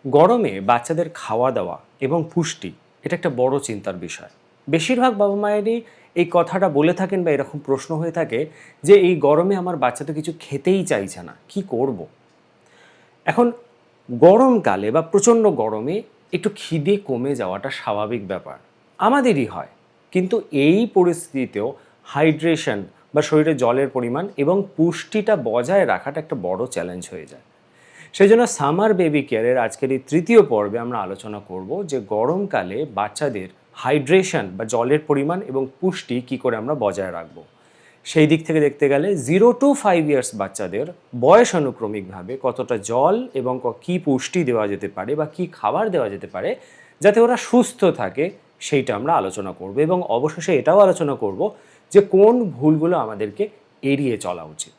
গরমে বাচ্চাদের খাওয়া দাওয়া এবং পুষ্টি এটা একটা বড় চিন্তার বিষয়। বেশিরভাগ বাবা মায়েরই এই কথাটা বলে থাকেন বা এরকম প্রশ্ন হয়ে থাকে যে এই গরমে আমার বাচ্চা তো কিছু খেতেই চাইছে না, কি করব। এখন গরমকালে বা প্রচণ্ড গরমে একটু খিদে কমে যাওয়াটা স্বাভাবিক ব্যাপার, আমাদেরই হয়। কিন্তু এই পরিস্থিতিতেও হাইড্রেশন বা শরীরে জলের পরিমাণ এবং পুষ্টিটা বজায় রাখাটা একটা বড় চ্যালেঞ্জ হয়ে যায়। সেই জন্য সামার বেবি কেয়ারের আজকের এই তৃতীয় পর্বে আমরা আলোচনা করব যে গরমকালে বাচ্চাদের হাইড্রেশন বা জলের পরিমাণ এবং পুষ্টি কি করে আমরা বজায় রাখবো। সেই দিক থেকে দেখতে গেলে 0 to 5 ইয়ার্স বাচ্চাদের বয়স অনুক্রমিকভাবে কতটা জল এবং কী পুষ্টি দেওয়া যেতে পারে বা কী খাবার দেওয়া যেতে পারে যাতে ওরা সুস্থ থাকে, সেইটা আমরা আলোচনা করব। এবং অবশেষে এটাও আলোচনা করব যে কোন ভুলগুলো আমাদেরকে এড়িয়ে চলা উচিত।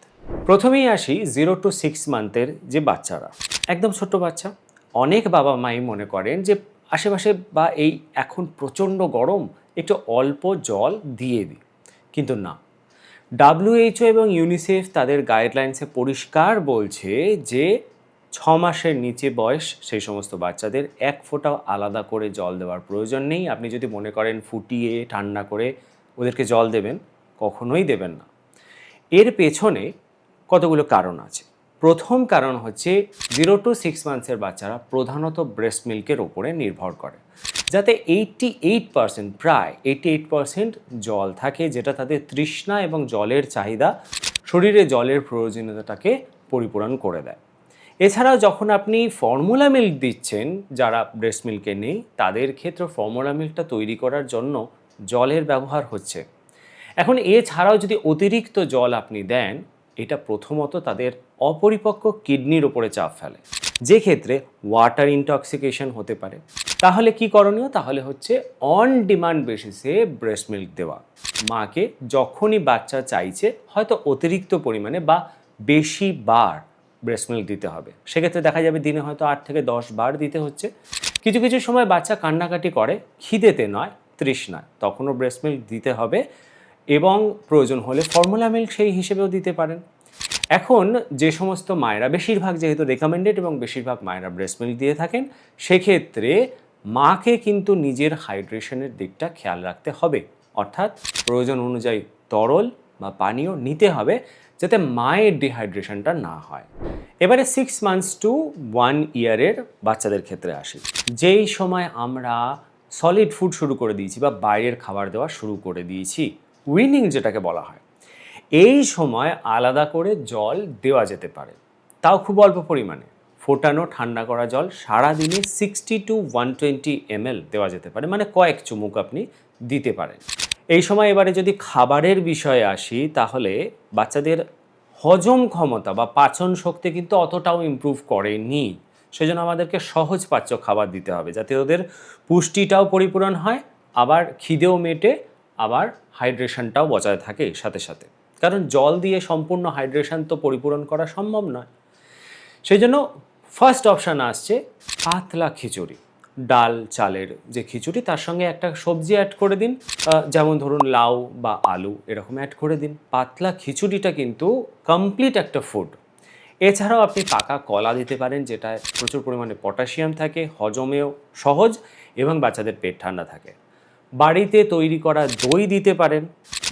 প্রথমেই আসি 0 to 6 মান্থের যে বাচ্চারা, একদম ছোট্ট বাচ্চা। অনেক বাবা মাই মনে করেন যে আশেপাশে বা এই এখন প্রচণ্ড গরম, একটু অল্প জল দিয়ে দিই, কিন্তু না। WHO এবং ইউনিসেফ তাদের গাইডলাইন্সে পরিষ্কার বলছে যে 6 মাসের নিচে বয়স সেই সমস্ত বাচ্চাদের 1 ফোঁটাও আলাদা করে জল দেওয়ার প্রয়োজন নেই। আপনি যদি মনে করেন ফুটিয়ে ঠান্ডা করে ওদেরকে জল দেবেন, কখনোই দেবেন না। এর পেছনে কতগুলো কারণ আছে। প্রথম কারণ হচ্ছে 0 to 6 মান্থসের বাচ্চারা প্রধানত ব্রেস্ট মিল্কের ওপরে নির্ভর করে, যাতে 88% প্রায় 88% জল থাকে, যেটা তাদের তৃষ্ণা এবং জলের চাহিদা, শরীরে জলের প্রয়োজনীয়তাটাকে পরিপূরণ করে দেয়। এছাড়াও যখন আপনি ফর্মুলা মিল্ক দিচ্ছেন, যারা ব্রেস্ট মিল্কে নেই তাদের ক্ষেত্রে ফর্মুলা মিল্কটা তৈরি করার জন্য জলের ব্যবহার হচ্ছে। এখন এছাড়াও যদি অতিরিক্ত জল আপনি দেন, এটা প্রথমত তাদের অপরিপক্ক কিডনির ওপরে চাপ ফেলে, যে ক্ষেত্রে ওয়াটার ইনটক্সিকেশন হতে পারে। তাহলে কি করণীয়? তাহলে হচ্ছে অন ডিমান্ড বেসিসে ব্রেস্ট মিল্ক দেওয়া। মাকে যখনই বাচ্চা চাইছে হয়তো অতিরিক্ত পরিমাণে বা বেশি বার ব্রেস্ট মিল্ক দিতে হবে। সেক্ষেত্রে দেখা যাবে দিনে হয়তো 8 থেকে 10 বার দিতে হচ্ছে। কিছু কিছু সময় বাচ্চা কান্নাকাটি করে, খিদেতে নয়, তৃষ্ণায়, তখনও ব্রেস্ট মিল্ক দিতে হবে এবং প্রয়োজন হলে ফর্মুলা মিল্ক সেই হিসেবেও দিতে পারেন। এখন যে সমস্ত মায়েরা, বেশিরভাগ যেহেতু রেকমেন্ডেড এবং বেশিরভাগ মায়েরা ব্রেস্ট মিল্ক দিয়ে থাকেন, সেক্ষেত্রে মাকে কিন্তু নিজের হাইড্রেশনের দিকটা খেয়াল রাখতে হবে। অর্থাৎ প্রয়োজন অনুযায়ী তরল বা পানীয় নিতে হবে যাতে মায়ের ডিহাইড্রেশনটা না হয়। এবারে 6 to 1 ইয়ারের বাচ্চাদের ক্ষেত্রে আসি। যেই সময় আমরা সলিড ফুড শুরু করে দিয়েছি বা বাইরের খাবার দেওয়া শুরু করে দিয়েছি, উইনিং যেটাকে বলা হয়, এই সময় আলাদা করে জল দেওয়া যেতে পারে, তাও খুব অল্প পরিমাণে। ফোটানো ঠান্ডা করা জল সারাদিনে 60 to 120 ml দেওয়া যেতে পারে, মানে কয়েক চুমুক আপনি দিতে পারেন। এই সময় এবারে যদি খাবারের বিষয়ে আসি, তাহলে বাচ্চাদের হজম ক্ষমতা বা পাচন শক্তি কিন্তু অতটাও ইমপ্রুভ করেনি। সেজন্য আমাদেরকে সহজ পাচ্য খাবার দিতে হবে, যাতে ওদের পুষ্টিটাও পরিপূরণ হয়, আবার খিদেও মেটে, আবার হাইড্রেশনটাও বজায় থাকে সাথে সাথে। কারণ জল দিয়ে সম্পূর্ণ হাইড্রেশন তো পরিপূরণ করা সম্ভব নয়। সেই জন্য ফার্স্ট অপশান আসছে পাতলা খিচুড়ি। ডাল চালের যে খিচুড়ি, তার সঙ্গে একটা সবজি অ্যাড করে দিন, যেমন ধরুন লাউ বা আলু, এরকম অ্যাড করে দিন। পাতলা খিচুড়িটা কিন্তু কমপ্লিট একটা ফুড। এছাড়াও আপনি পাকা কলা দিতে পারেন, যেটায় প্রচুর পরিমাণে পটাশিয়াম থাকে, হজমেও সহজ এবং বাচ্চাদের পেট ঠান্ডা থাকে। বাড়িতে তৈরি করা দই দিতে পারেন,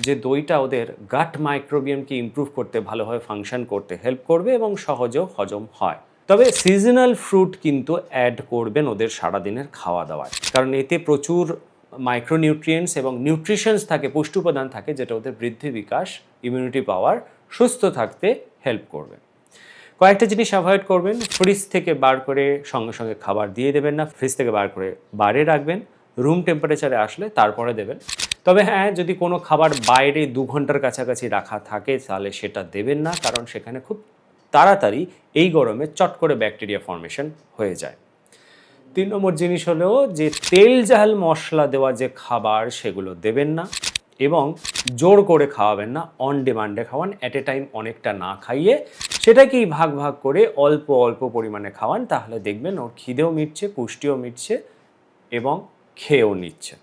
যে দইটা ওদের গাট মাইক্রোবিয়ামকে ইমপ্রুভ করতে, ভালোভাবে ফাংশন করতে হেল্প করবে এবং সহজেও হজম হয়। তবে সিজনাল ফ্রুট কিন্তু অ্যাড করবেন ওদের সারাদিনের খাওয়া দাওয়ায়, কারণ এতে প্রচুর মাইক্রোনিউট্রিয়েন্টস এবং নিউট্রিশনস থাকে, পুষ্টি উপাদান থাকে, যেটা ওদের বৃদ্ধি, বিকাশ, ইমিউনিটি পাওয়ার, সুস্থ থাকতে হেল্প করবে। কয়েকটা জিনিস অ্যাভয়েড করবেন। ফ্রিজ থেকে বার করে সঙ্গে সঙ্গে খাবার দিয়ে দেবেন না, ফ্রিজ থেকে বার করে বারে রাখবেন, রুম টেম্পারেচারে আসলে তারপরে দেবেন। তবে হ্যাঁ, যদি কোনো খাবার বাইরে 2 ঘন্টার কাছাকাছি রাখা থাকে তাহলে সেটা দেবেন না, কারণ সেখানে খুব তাড়াতাড়ি এই গরমে চট করে ব্যাকটেরিয়া ফর্মেশন হয়ে যায়। 3 নম্বর জিনিস হলো যে তেল ঝাল মশলা দেওয়া যে খাবার, সেগুলো দেবেন না এবং জোর করে খাওয়াবেন না। অন ডিমান্ডে খাওয়ান, অ্যাট এ টাইম অনেকটা না খাইয়ে সেটাকেই ভাগ ভাগ করে অল্প অল্প পরিমাণে খাওয়ান। তাহলে দেখবেন ওর খিদেও মিটছে, পুষ্টিও মিটছে এবং খেয়েও নিচ্ছে।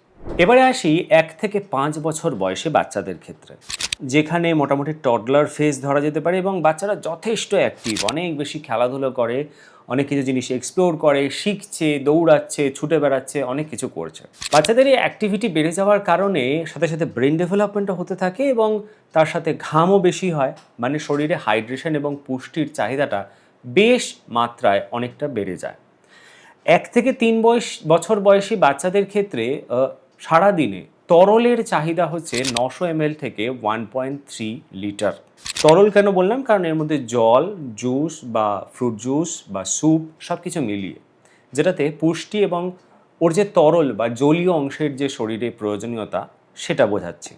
এবারে আসি 1 থেকে 5 বছর বয়সী বাচ্চাদের ক্ষেত্রে। যেখানে মোটামুটি টডলার ফেজ ধরা যেতে পারে এবং বাচ্চারা যথেষ্ট অ্যাক্টিভ, অনেক বেশি খেলাধুলো করে, অনেক কিছু জিনিস এক্সপ্লোর করে, শিখছে, দৌড়াচ্ছে, ছুটে বেড়াচ্ছে, অনেক কিছু করছে। বাচ্চাদের এই অ্যাক্টিভিটি বেড়ে যাওয়ার কারণে সাথে সাথে ব্রেন ডেভেলপমেন্টও হতে থাকে এবং তার সাথে ঘামও বেশি হয়, মানে শরীরে হাইড্রেশন এবং পুষ্টির চাহিদাটা বেশ মাত্রায় অনেকটা বেড়ে যায়। 1 থেকে 3 বছর বয়সী বাচ্চাদের ক্ষেত্রে সারাদিনে তরলের চাহিদা হচ্ছে 900 ml থেকে 1.3 লিটার। তরল কেন বললাম? কারণ এর মধ্যে জল, জুস বা ফ্রুট জুস বা স্যুপ সব কিছু মিলিয়ে, যেটাতে পুষ্টি এবং ওর যে তরল বা জলীয় অংশের যে শরীরে প্রয়োজনীয়তা সেটা বোঝাচ্ছে।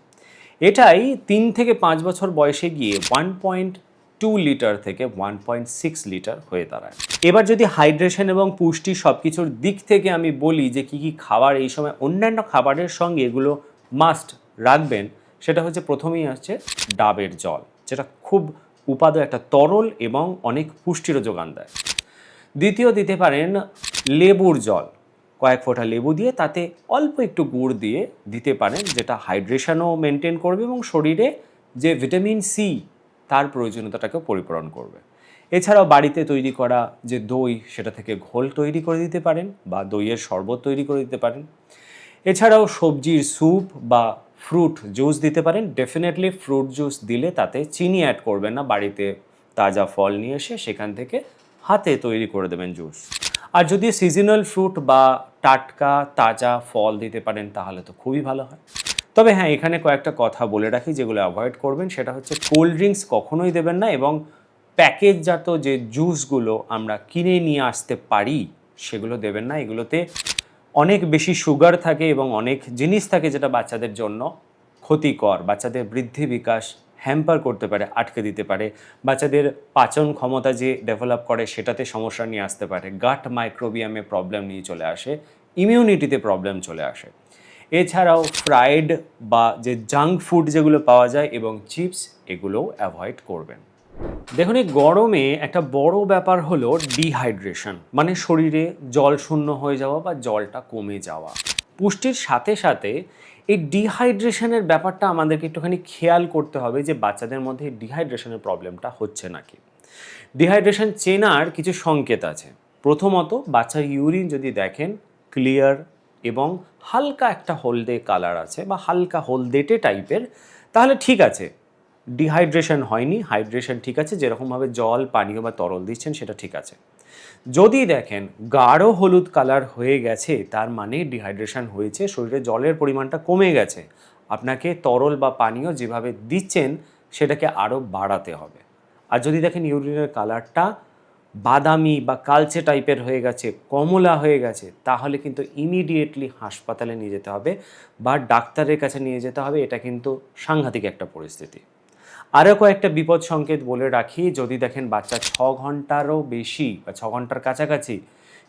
এটাই 3 থেকে 5 বছর বয়সে গিয়ে 1.2 লিটার থেকে 1.6 লিটার হয়ে দাঁড়ায়। এবার যদি হাইড্রেশন এবং পুষ্টি সব কিছুর দিক থেকে আমি বলি যে কী কী খাবার এই সময় অন্যান্য খাবারের সঙ্গে এগুলো মাস্ট রাখবেন, সেটা হচ্ছে প্রথমেই আসছে ডাবের জল, যেটা খুব উপাদেয় একটা তরল এবং অনেক পুষ্টিরও যোগান দেয়। দ্বিতীয় দিতে পারেন লেবুর জল, কয়েক ফোঁটা লেবু দিয়ে তাতে অল্প একটু গুড় দিয়ে দিতে পারেন, যেটা হাইড্রেশনও মেনটেন করবে এবং শরীরে যে ভিটামিন সি তার প্রয়োজনীয়তাটাকেও পরিপূরণ করবে। এছাড়াও বাড়িতে তৈরি করা যে দই, সেটা থেকে ঘোল তৈরি করে দিতে পারেন বা দইয়ের শরবত তৈরি করে দিতে পারেন। এছাড়াও সবজির স্যুপ বা ফ্রুট জুস দিতে পারেন। ডেফিনেটলি ফ্রুট জুস দিলে তাতে চিনি অ্যাড করবেন না, বাড়িতে তাজা ফল নিয়ে এসে সেখান থেকে হাতে তৈরি করে দেবেন জুস। আর যদি সিজনাল ফ্রুট বা টাটকা তাজা ফল দিতে পারেন তাহলে তো খুবই ভালো হয়। তবে হ্যাঁ, এখানে কয়েকটা কথা বলে রাখি যেগুলো অ্যাভয়েড করবেন, সেটা হচ্ছে কোল্ড ড্রিঙ্কস কখনোই দেবেন না এবং প্যাকেটজাত যে জুসগুলো আমরা কিনে নিয়ে আসতে পারি সেগুলো দেবেন না। এগুলোতে অনেক বেশি সুগার থাকে এবং অনেক জিনিস থাকে যেটা বাচ্চাদের জন্য ক্ষতিকর, বাচ্চাদের বৃদ্ধি বিকাশ হ্যাম্পার করতে পারে, আটকে দিতে পারে, বাচ্চাদের পাচন ক্ষমতা যে ডেভেলপ করে সেটাতে সমস্যা নিয়ে আসতে পারে, গাট মাইক্রোবিয়ামে প্রবলেম নিয়ে চলে আসে, ইমিউনিটিতে প্রবলেম চলে আসে। এছাড়াও ফ্রাইড বা যে জাঙ্ক ফুড যেগুলো পাওয়া যায় এবং চিপস, এগুলোও অ্যাভয়েড করবেন। দেখুন, এই গরমে একটা বড় ব্যাপার হলো ডিহাইড্রেশন, মানে শরীরে জল শূন্য হয়ে যাওয়া বা জলটা কমে যাওয়া। পুষ্টির সাথে সাথে এই ডিহাইড্রেশনের ব্যাপারটা আমাদেরকে একটুখানি খেয়াল করতে হবে যে বাচ্চাদের মধ্যে ডিহাইড্রেশনের প্রবলেমটা হচ্ছে নাকি। ডিহাইড্রেশন চেনার কিছু সংকেত আছে। প্রথমত, বাচ্চার ইউরিন যদি দেখেন ক্লিয়ার এবং হালকা একটা হলদে কালার আছে বা হালকা হলদেটে টাইপের, তাহলে ঠিক আছে, ডিহাইড্রেশন হয়নি, হাইড্রেশন ঠিক আছে, যেরকমভাবে জল, পানীয় বা তরল দিচ্ছেন সেটা ঠিক আছে। যদি দেখেন গাঢ় হলুদ কালার হয়ে গেছে, তার মানে ডিহাইড্রেশন হয়েছে, শরীরে জলের পরিমাণটা কমে গেছে, আপনাকে তরল বা পানীয় যেভাবে দিচ্ছেন সেটাকে আরও বাড়াতে হবে। আর যদি দেখেন ইউরিনের কালারটা বাদামি বা কালচে টাইপের হয়ে গেছে, কমলা হয়ে গেছে, তাহলে কিন্তু ইমিডিয়েটলি হাসপাতালে নিয়ে যেতে হবে বা ডাক্তারের কাছে নিয়ে যেতে হবে। এটা কিন্তু সাংঘাতিক একটা পরিস্থিতি। আরও কয়েকটা বিপদ সংকেত বলে রাখি। যদি দেখেন বাচ্চা 6 ঘন্টারও বেশি বা 6 ঘন্টার কাছাকাছি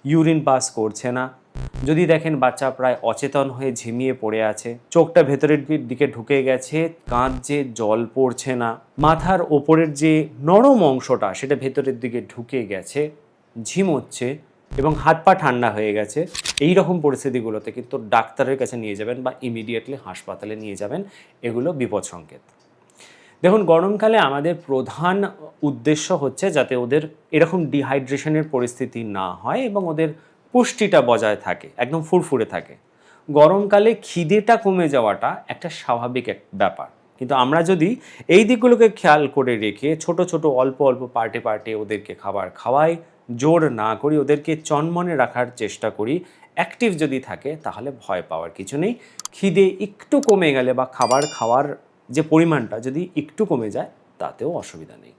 ইউরিন পাস করছে না, যদি দেখেন বাচ্চা প্রায় অচেতন হয়ে ঝিমিয়ে পড়ে আছে, চোখটা ভেতরের দিকে ঢুকে গেছে, কাঁদছে, জল পড়ছে না, মাথার ওপরের যে নরম অংশটা সেটা ভেতরের দিকে ঢুকে গেছে, ঝিমোচ্ছে এবং হাত পা ঠান্ডা হয়ে গেছে, এই রকম পরিস্থিতিগুলোতে কিন্তু ডাক্তারের কাছে নিয়ে যাবেন বা ইমিডিয়েটলি হাসপাতালে নিয়ে যাবেন। এগুলো বিপদ সংকেত। দেখুন, গরমকালে আমাদের প্রধান উদ্দেশ্য হচ্ছে যাতে ওদের এরকম ডিহাইড্রেশনের পরিস্থিতি না হয় এবং ওদের পুষ্টিটা বজায় থাকে, একদম ফুরফুরে থাকে। গরমকালে খিদেটা কমে যাওয়াটা একটা স্বাভাবিক এক ব্যাপার, কিন্তু আমরা যদি এই দিকগুলোকে খেয়াল করে রেখে ছোট ছোট অল্প অল্প পার্টে পার্টে ওদেরকে খাবার খাওয়াই, জোর না করি, ওদেরকে চনমনে রাখার চেষ্টা করি, অ্যাক্টিভ যদি থাকে, তাহলে ভয় পাওয়ার কিছু নেই। খিদে একটু কমে গেলে বা খাবার খাওয়ার যে পরিমাণটা যদি একটু কমে যায়, তাতেও অসুবিধা নেই।